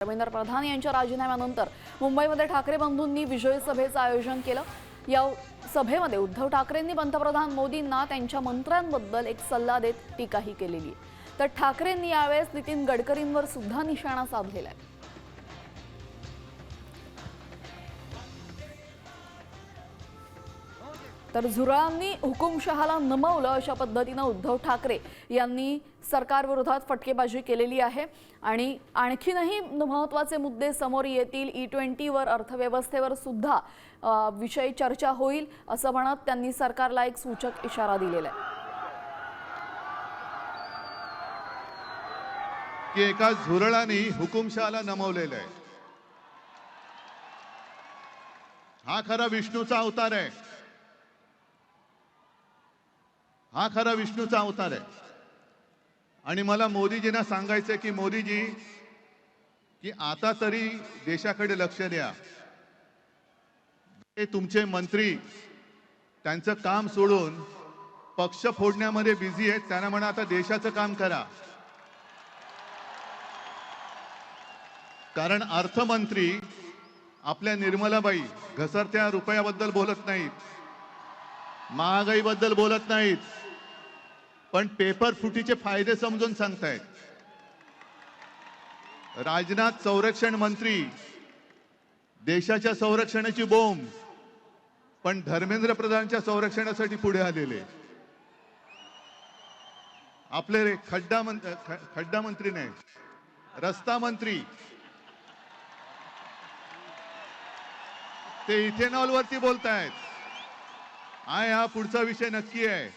धर्मेंद्र प्रधान यांच्या राजीनाम्यानंतर मुंबईमध्ये ठाकरे बंधूंनी विजय सभेचं आयोजन केलं। या सभेमध्ये उद्धव ठाकरेंनी पंतप्रधान मोदींना त्यांच्या मंत्र्यांबद्दल एक सल्ला देत टीकाही केलेली आहे। तर ठाकरेंनी यावेळेस नितीन गडकरींवर सुद्धा निशाणा साधलेला आहे। तर झुरळांनी हुकुमशहाला नमवलं अशा पद्धतीने उद्धव ठाकरे यांनी सरकारविरोधात फटकेबाजी केलेली आहे आणि आणखीनही महत्त्वाचे मुद्दे समोर येतील। E20 वर अर्थव्यवस्थेवर सुद्धा विषय चर्चा होईल असं म्हणत त्यांनी सरकारला एक सूचक इशारा दिलेला आहे की एका झुरळाने हुकुमशहाला नमवलेलं आहे। हा खरा विष्णूचा अवतार आहे, हा खरा विष्णूचा अवतार आहे। आणि मला मोदीजींना सांगायचंय की मोदीजी की आता तरी देशाकडे लक्ष द्या। ते तुमचे मंत्री त्यांचं काम सोडून पक्ष फोडण्यामध्ये बिझी आहेत, त्यांना म्हणा आता देशाचं काम करा। कारण अर्थमंत्री आपल्या निर्मलाबाई घसरत्या रुपयाबद्दल बोलत नाहीत, महागाईबद्दल बोलत नाहीत, पण पेपर फुटीचे फायदे समजून सांगतायत। राजनाथ संरक्षण मंत्री देशाच्या संरक्षणाची बोंब, पण धर्मेंद्र प्रधानच्या संरक्षणासाठी पुढे आलेले। आपले खड्डा मंत्री नाही, रस्ता मंत्री ते इथेनॉल वरती बोलतायत। हा पुढचा विषय नक्की आहे।